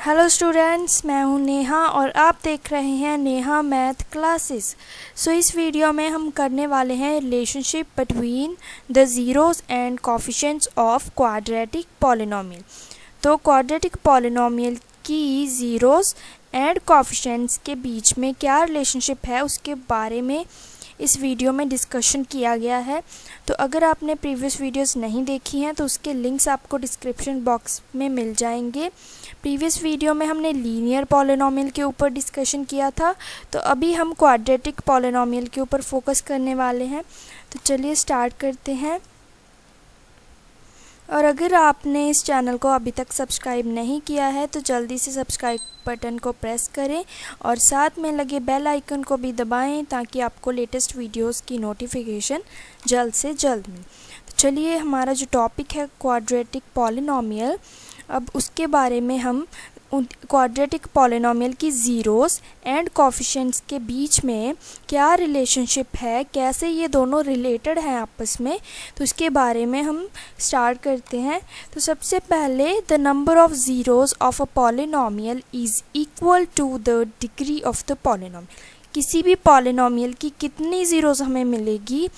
Hello students, मैं हूं नेहा और आप देख रहे हैं नेहा मैथ क्लासेस। सो इस वीडियो में हम करने वाले हैं relationship between the zeros and coefficients of quadratic polynomial. तो क्वाड्रेटिक पॉलिनोमियल की ज़ीरोज़ एंड कोफिशिएंट्स के बीच में क्या रिलेशनशिप है उसके बारे में इस वीडियो में डिस्कशन किया गया है। तो अगर आपने प्रीवियस वीडियोस नहीं देखी हैं तो उसके लिंक्स आपको डिस्क्रिप्शन बॉक्स में मिल जाएंगे। प्रीवियस वीडियो में हमने लीनियर पॉलिनोमियल के ऊपर डिस्कशन किया था, तो अभी हम क्वाड्रेटिक पॉलिनोमियल के ऊपर फोकस करने वाले हैं। तो चलिए स्टार्ट करते हैं। और अगर आपने इस चैनल को अभी तक सब्सक्राइब नहीं किया है तो जल्दी से सब्सक्राइब बटन को प्रेस करें और साथ में लगे बेल आइकन को भी दबाएं ताकि आपको लेटेस्ट वीडियोस की नोटिफिकेशन जल्द से जल्द मिले। तो चलिए, हमारा जो टॉपिक है क्वाड्रेटिक पॉलिनोमियल, अब उसके बारे में हम क्वाड्रेटिक पॉलिनोमियल की ज़ीरोज़ एंड कोफिशिएंट्स के बीच में क्या रिलेशनशिप है, कैसे ये दोनों रिलेटेड हैं आपस में, तो इसके बारे में हम स्टार्ट करते हैं। तो सबसे पहले the number of zeros of a polynomial is equal to the degree of the polynomial. किसी भी पॉलिनोमियल की कितनी ज़ीरोज़ हमें मिलेगी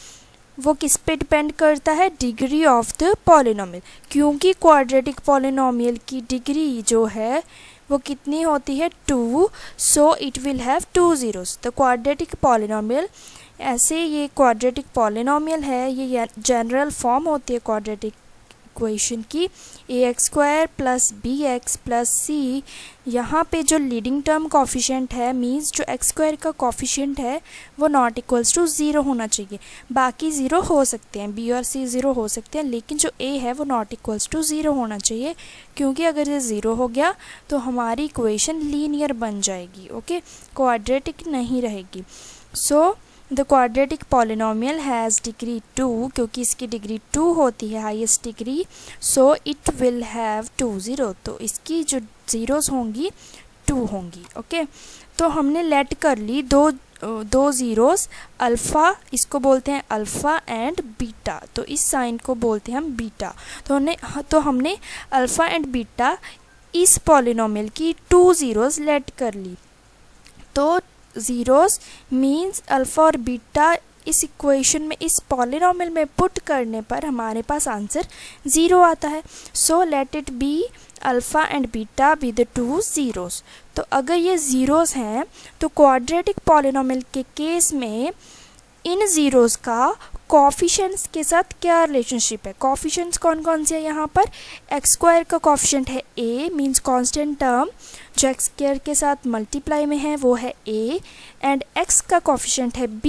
वो किस पे डिपेंड करता है? Degree of the polynomial. क्योंकि क्वाड्रेटिक पॉलिनोमियल की डिग्री जो है वो कितनी होती है? 2, so it will have 2 zeros. तो क्वाड्रेटिक पॉलिनोमियल, ऐसे ये क्वाड्रेटिक पॉलिनोमियल है, ये जनरल फॉर्म होती है क्वाड्रेटिक इक्वेशन की, ax² + bx + c। यहाँ पे जो लीडिंग टर्म कोफिशिएंट है, मीन्स जो x² का कोफिशिएंट है वो नॉट इक्वल्स टू 0 होना चाहिए। बाकी 0 हो सकते हैं, b और c 0 हो सकते हैं, लेकिन जो a है वो नॉट इक्वल्स टू 0 होना चाहिए, क्योंकि अगर ये 0 हो गया तो हमारी इक्वेशन लीनियर बन जाएगी, ओके, क्वाड्रेटिक नहीं रहेगी। So the quadratic polynomial has degree 2, क्योंकि इसकी डिग्री 2 होती है, highest degree, so it will have 2 zero. तो इसकी जो ज़ीरोज़ होंगी 2 होंगी, ओके। तो हमने लेट कर ली दो ज़ीरोज़, अल्फ़ा, इसको बोलते हैं अल्फ़ा एंड बीटा, तो इस साइन को बोलते हैं हम बीटा। तो हमने अल्फ़ा एंड बीटा इस पॉलिनोमियल की 2 ज़ीरोज़ लेट कर ली। तो ज़ीरोज़ मीन्स अल्फ़ा और बीटा इस इक्वेशन में, इस पॉलिनोमियल में पुट करने पर हमारे पास आंसर 0 आता है। So let it be alpha and beta with 2 zeros. तो अगर ये ज़ीरोज़ हैं तो क्वाड्रेटिक पॉलिनोमियल के केस में इन ज़ीरोज़ का कोफिशिएंट्स के साथ क्या रिलेशनशिप है? कोफिशिएंट्स कौन कौन से हैं यहाँ पर? x² का कोफिशिएंट है a, मीन्स कांस्टेंट टर्म जो x² के साथ मल्टीप्लाई में है वो है a, एंड x का कोफिशिएंट है b,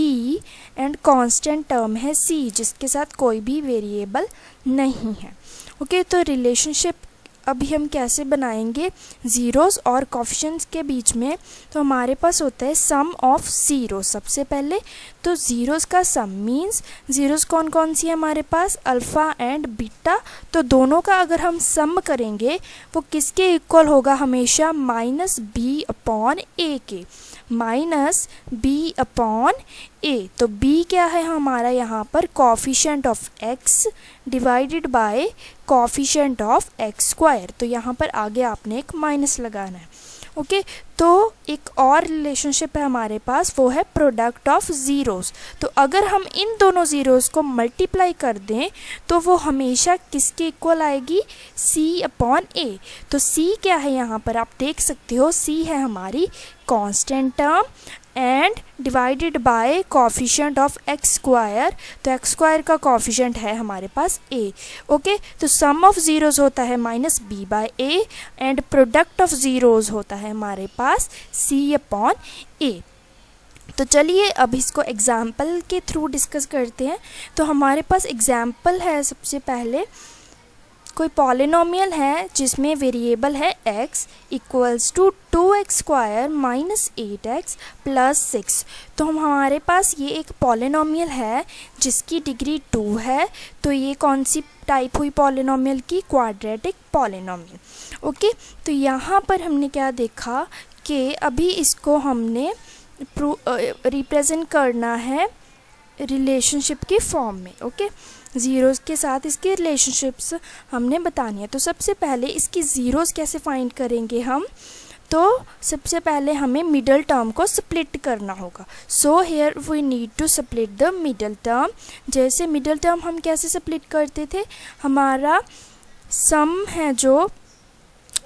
एंड कांस्टेंट टर्म है c जिसके साथ कोई भी वेरिएबल नहीं है, ओके। तो रिलेशनशिप अभी हम कैसे बनाएंगे ज़ीरोज़ और कोफिशिएंट्स के बीच में? तो हमारे पास होता है सम ऑफ ज़ीरो। सबसे पहले तो ज़ीरोज़ का सम, मीन्स ज़ीरोज़ कौन कौन सी है हमारे पास? Alpha and beta. तो दोनों का अगर हम सम करेंगे वो किसके इक्वल होगा? हमेशा -b/a के, -b/a। तो b क्या है हमारा यहाँ पर? Coefficient of x divided by coefficient of x²। तो यहाँ पर आगे आपने एक माइनस लगाना है, ओके। तो एक और रिलेशनशिप है हमारे पास, वो है प्रोडक्ट ऑफ ज़ीरोज़। तो अगर हम इन दोनों ज़ीरोज़ को मल्टीप्लाई कर दें तो वो हमेशा किसके इक्वल आएगी? c/a। तो c क्या है यहाँ पर? आप देख सकते हो, c है हमारी constant term and divided by coefficient of x²। तो x² का कोफिशिएंट है हमारे पास a, ओके। तो सम ऑफ ज़ीरोज़ होता है -b/a and product of zeros होता है हमारे पास c/a। तो चलिए अब इसको एग्जाम्पल के थ्रू डिस्कस करते हैं। तो हमारे पास एग्जाम्पल है, सबसे पहले कोई पॉलिनोमियल है जिसमें वेरिएबल है x equals to 2x² - 8x + 6। तो हमारे पास ये एक पॉलिनोमियल है जिसकी डिग्री 2 है। तो ये कौन सी टाइप हुई पॉलिनोमियल की? Quadratic polynomial, okay. तो यहाँ पर हमने क्या देखा कि अभी इसको हमने रिप्रेजेंट करना है रिलेशनशिप के फॉर्म में, ओके। ज़ीरोज़ के साथ इसके रिलेशनशिप्स हमने बतानी है। तो सबसे पहले इसकी ज़ीरोज़ कैसे फाइंड करेंगे हम, तो सबसे पहले हमें मिडल टर्म को स्प्लिट करना होगा। So here we need to split the middle term. जैसे मिडल टर्म हम कैसे स्प्लिट करते थे, हमारा सम है जो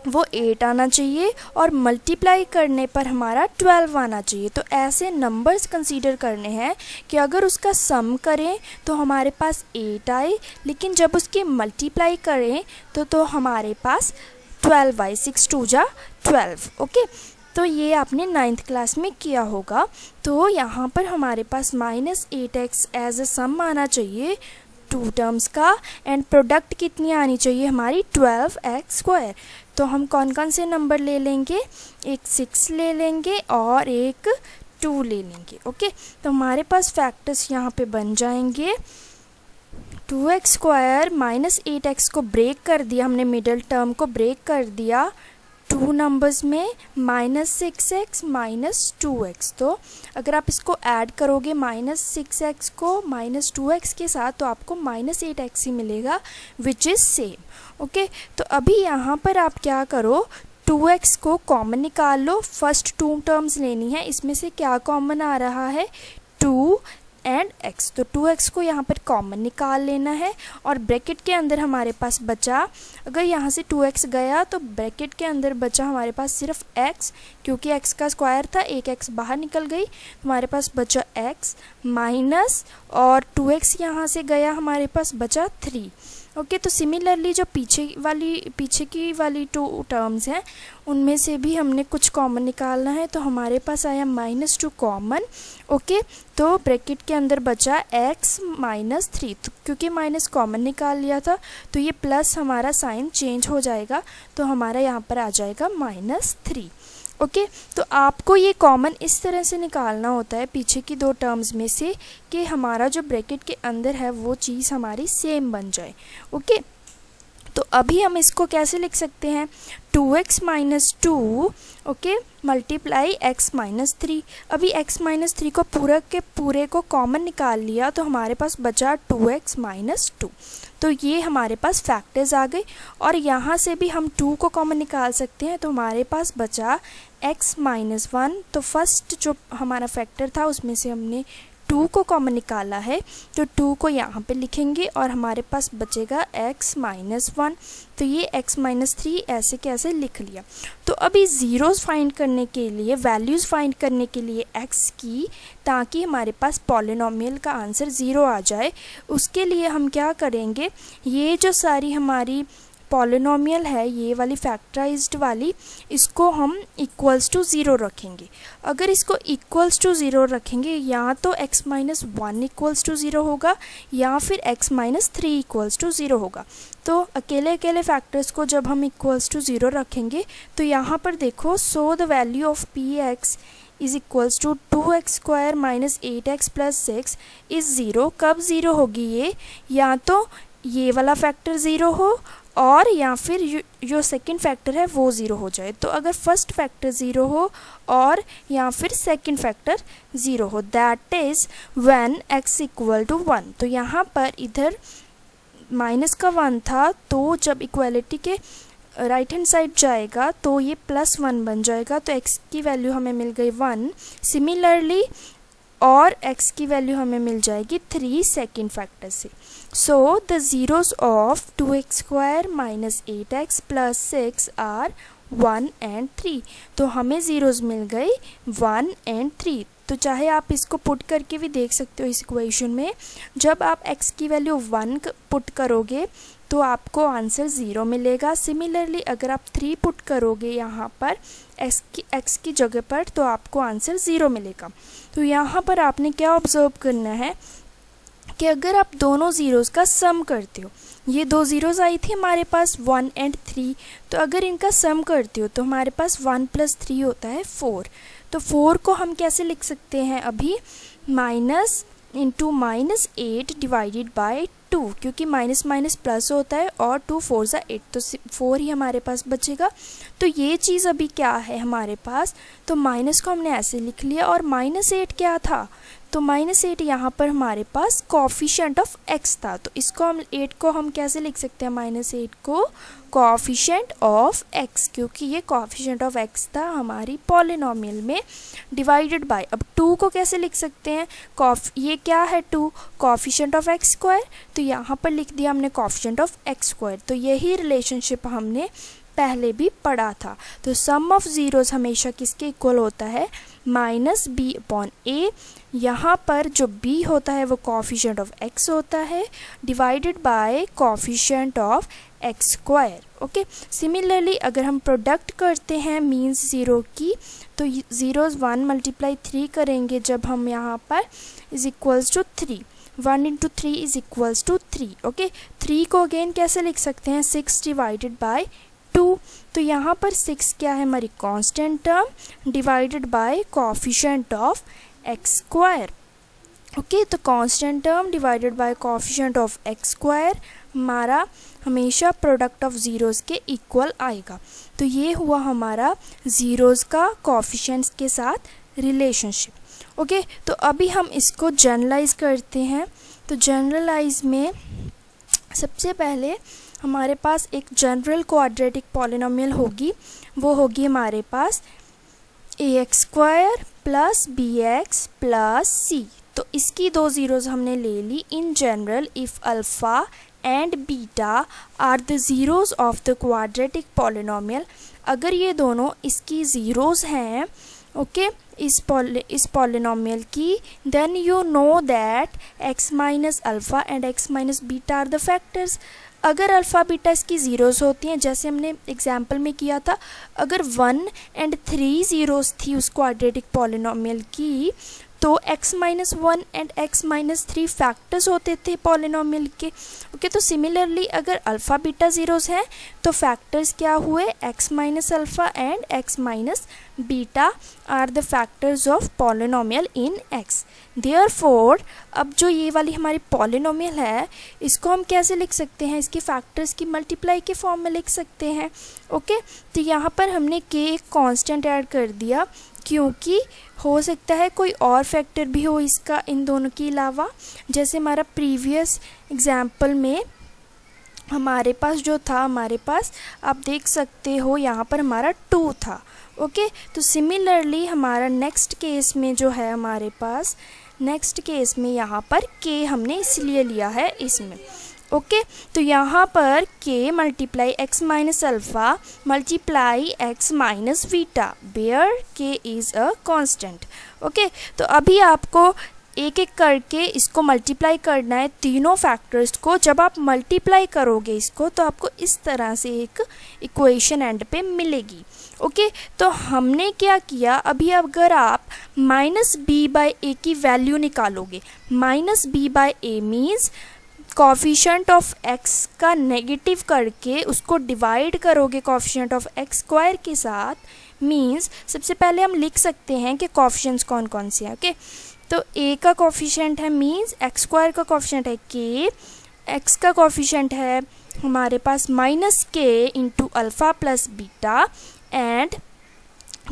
वो 8 आना चाहिए और मल्टीप्लाई करने पर हमारा 12 आना चाहिए। तो ऐसे नंबर्स कंसीडर करने हैं कि अगर उसका सम करें तो हमारे पास 8 आए, लेकिन जब उसके मल्टीप्लाई करें तो हमारे पास 12 आए। 6 2 जा 12। ओके, तो ये आपने 9th क्लास में किया होगा। तो यहाँ पर हमारे पास -8x एज अ सम आना चाहिए 2 टर्म्स का, एंड प्रोडक्ट कितनी आनी चाहिए हमारी 12x²। तो हम कौन कौन से नंबर ले लेंगे, एक 6 ले लेंगे और एक 2 ले लेंगे। ओके, तो हमारे पास फैक्टर्स यहाँ पे बन जाएंगे 2x² -8x को ब्रेक कर दिया हमने, मिडल टर्म को ब्रेक कर दिया 2 नंबर्स में, -6x -2x। तो अगर आप इसको ऐड करोगे -6x को -2x के साथ तो आपको -8x ही मिलेगा, विच इज़ सेम। ओके, तो अभी यहाँ पर आप क्या करो, 2x को कॉमन निकाल लो। फर्स्ट 2 टर्म्स लेनी है, इसमें से क्या कॉमन आ रहा है 2 एंड x। तो 2x को यहाँ पर कॉमन निकाल लेना है और ब्रैकेट के अंदर हमारे पास बचा, अगर यहाँ से 2x गया तो ब्रैकेट के अंदर बचा हमारे पास सिर्फ x, क्योंकि x का स्क्वायर था, एक x बाहर निकल गई, हमारे पास बचा x माइनस और 2x यहाँ से गया, हमारे पास बचा 3। ओके, तो सिमिलरली जो पीछे की वाली 2 टर्म्स हैं उनमें से भी हमने कुछ कॉमन निकालना है। तो हमारे पास आया -2 कॉमन। ओके, तो ब्रैकेट के अंदर बचा x -3, तो क्योंकि माइनस कॉमन निकाल लिया था तो ये प्लस हमारा साइन चेंज हो जाएगा, तो हमारा यहाँ पर आ जाएगा -3। ओके, तो आपको ये कॉमन इस तरह से निकालना होता है पीछे की 2 टर्म्स में से कि हमारा जो ब्रैकेट के अंदर है वो चीज़ हमारी सेम बन जाए। ओके, तो अभी हम इसको कैसे लिख सकते हैं, 2x - 2 ओके मल्टीप्लाई x - 3। अभी x - 3 को पूरा के पूरे को कॉमन निकाल लिया तो हमारे पास बचा 2x - 2। तो ये हमारे पास फैक्टर्स आ गए और यहाँ से भी हम 2 को कॉमन निकाल सकते हैं, तो हमारे पास बचा x - 1। तो फर्स्ट जो हमारा फैक्टर था उसमें से हमने 2 को कॉमन निकाला है, तो 2 को यहाँ पे लिखेंगे और हमारे पास बचेगा x - 1। तो ये x - 3 ऐसे कैसे लिख लिया। तो अभी ज़ीरोज़ फाइंड करने के लिए, वैल्यूज़ फाइंड करने के लिए x की, ताकि हमारे पास पॉलिनोमियल का आंसर 0 आ जाए, उसके लिए हम क्या करेंगे, ये जो सारी हमारी पॉलिनोमियल है, ये वाली फैक्टराइज्ड वाली, इसको हम इक्वल्स टू 0 रखेंगे। अगर इसको इक्वल्स टू 0 रखेंगे, या तो x - 1 इक्वल्स टू 0 होगा या फिर x - 3 इक्वल्स टू 0 होगा। तो अकेले अकेले फैक्टर्स को जब हम इक्वल्स टू 0 रखेंगे तो यहाँ पर देखो, so the value of px is equals to 2x² - 8x + 6 is 0। कब 0 होगी ये, या तो ये वाला फैक्टर 0 हो और या फिर जो सेकंड फैक्टर है वो 0 हो जाए। तो अगर फर्स्ट फैक्टर 0 हो और या फिर सेकंड फैक्टर 0 हो, दैट इज़ व्हेन x = 1। तो यहाँ पर इधर माइनस का 1 था, तो जब इक्वालिटी के राइट हैंड साइड जाएगा तो ये +1 बन जाएगा, तो x की वैल्यू हमें मिल गई 1। सिमिलरली और x की वैल्यू हमें मिल जाएगी 3 सेकेंड फैक्टर से। So the zeros of 2x² - 8x + 6 are 1 and 3। तो हमें ज़ीरोज़ मिल गई 1 एंड 3। तो चाहे आप इसको पुट करके भी देख सकते हो इस इक्वेशन में, जब आप x की वैल्यू 1 पुट करोगे तो आपको आंसर 0 मिलेगा। सिमिलरली अगर आप 3 पुट करोगे यहाँ पर x की जगह पर तो आपको आंसर 0 मिलेगा। तो यहाँ पर आपने क्या ऑब्ज़र्व करना है कि अगर आप दोनों ज़ीरोज़ का सम करते हो, ये 2 ज़ीरोज़ आई थी हमारे पास 1 एंड 3, तो अगर इनका सम करते हो तो हमारे पास 1 + 3 होता है 4। तो 4 को हम कैसे लिख सकते हैं अभी, माइनस इंटू -8 डिवाइडेड बाय 2, क्योंकि माइनस माइनस प्लस होता है और 2 4 ज़ा 8, तो 4 ही हमारे पास बचेगा। तो ये चीज़ अभी क्या है हमारे पास, तो माइनस को हमने ऐसे लिख लिया और -8 क्या था, तो -8 यहाँ पर हमारे पास कोफिशिएंट ऑफ x था, तो इसको हम 8 को हम कैसे लिख सकते हैं, -8 को कोफिशिएंट ऑफ x, क्योंकि ये कोफिशिएंट ऑफ x था हमारी पॉलिनोमियल में, डिवाइडेड बाय, अब 2 को कैसे लिख सकते हैं, ये क्या है 2, कोफिशिएंट ऑफ x स्क्वायर, तो यहाँ पर लिख दिया हमने कोफिशिएंट ऑफ x स्क्वायर। तो यही रिलेशनशिप हमने पहले भी पढ़ा था। तो सम ऑफ ज़ीरोज़ हमेशा किसके इक्वल होता है, -b/a। यहाँ पर जो b होता है वो कोफिशिएंट ऑफ x होता है, divided by coefficient of x square. Okay, similarly अगर हम प्रोडक्ट करते हैं मीन्स ज़ीरो की, तो ज़ीरोज़ 1 × 3 करेंगे जब हम यहाँ पर is equals to 3, 1 × 3 is equals to 3। Okay, 3 को अगेन कैसे लिख सकते हैं, 6 डिवाइडेड बाय 2, तो यहाँ पर 6 क्या है हमारी constant term, divided by coefficient of x square. Okay, तो constant term divided by coefficient of x square हमारा हमेशा प्रोडक्ट ऑफ ज़ीरोज़ के इक्वल आएगा। तो ये हुआ हमारा ज़ीरोज़ का कोफिशिएंट्स के साथ रिलेशनशिप। ओके, तो अभी हम इसको जनरलाइज करते हैं। तो जनरलाइज में सबसे पहले हमारे पास एक जनरल क्वाड्रेटिक पॉलिनोमियल होगी, वो होगी हमारे पास ax² + bx + c। तो इसकी 2 ज़ीरोज़ हमने ले ली। In general if alpha and beta are the zeros of the quadratic polynomial, अगर ये दोनों इसकी ज़ीरोज़ हैं, ओके, इस पॉलिनोमियल की, then you know that x - alpha and x - beta are the factors. अगर अल्फ़ा बीटा इसकी ज़ीरोज़ होती हैं, जैसे हमने एग्जाम्पल में किया था, अगर 1 और 3 ज़ीरोज़ थी उस क्वाड्रेटिक पॉलिनोमियल की, तो x - 1 एंड x - 3 फैक्टर्स होते थे पॉलिनोमियल के। ओके, तो सिमिलरली अगर अल्फ़ा बीटा ज़ीरोज़ हैं तो फैक्टर्स क्या हुए, x - alpha and x - beta are the factors of polynomial in x। Therefore अब जो ये वाली हमारी पॉलिनोमियल है, इसको हम कैसे लिख सकते हैं, इसके फैक्टर्स की मल्टीप्लाई के फॉर्म में लिख सकते हैं। ओके, तो यहाँ पर हमने k एक कांस्टेंट ऐड कर दिया, क्योंकि हो सकता है कोई और फैक्टर भी हो इसका इन दोनों के अलावा। जैसे हमारा प्रीवियस एग्जाम्पल में हमारे पास जो था, हमारे पास आप देख सकते हो यहाँ पर हमारा 2 था। ओके, तो सिमिलरली हमारा नेक्स्ट केस में जो है हमारे पास, नेक्स्ट केस में यहाँ पर k हमने इसलिए लिया है इसमें। ओके, तो यहाँ पर k × x - alpha × x - beta, where k is a constant. Okay, तो अभी आपको एक एक करके इसको मल्टीप्लाई करना है, तीनों फैक्टर्स को। जब आप मल्टीप्लाई करोगे इसको, तो आपको इस तरह से एक इक्वेशन एंड पे मिलेगी। ओके, तो हमने क्या किया, अभी अगर आप -b/a की वैल्यू निकालोगे, -b/a means coefficient of x का नेगेटिव करके उसको डिवाइड करोगे कोफिशिएंट ऑफ x स्क्वायर के साथ, मीन्स सबसे पहले हम लिख सकते हैं कि कोफिशिएंट्स कौन कौन से हैं। ओके, तो a का कोफिशिएंट है मीन्स x स्क्वायर का कोफिशिएंट है k, x का कोफिशिएंट है हमारे पास -k × alpha + beta, and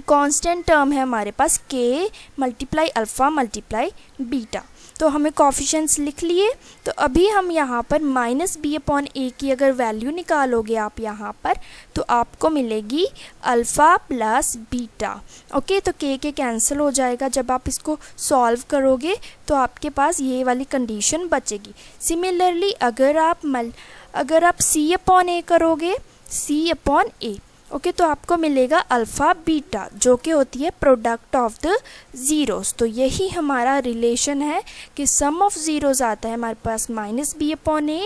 constant term है हमारे पास k × अल्फ़ा × बीटा। तो हमें कोफिशिएंट्स लिख लिए। तो अभी हम यहाँ पर -b/a की अगर वैल्यू निकालोगे आप यहाँ पर, तो आपको मिलेगी अल्फ़ा + बीटा। ओके, तो k कैंसिल हो जाएगा जब आप इसको सॉल्व करोगे, तो आपके पास ये वाली कंडीशन बचेगी। सिमिलरली अगर आप c/a करोगे, c/a, ओके, तो आपको मिलेगा अल्फ़ा बीटा, जो कि होती है प्रोडक्ट ऑफ द ज़ीरोज़। तो यही हमारा रिलेशन है कि सम ऑफ ज़ीरोज़ आता है हमारे पास -b/a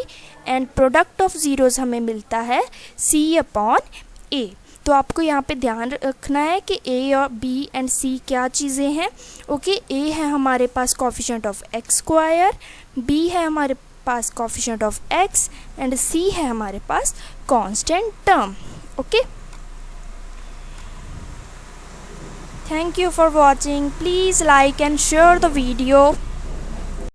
and product of zeros हमें मिलता है c/a। तो आपको यहाँ पे ध्यान रखना है कि a और b एंड c क्या चीज़ें हैं। ओके, a है हमारे पास coefficient of x square, b है हमारे पास coefficient of x, and c है हमारे पास constant term. Okay, thank you for watching. Please like and share the video.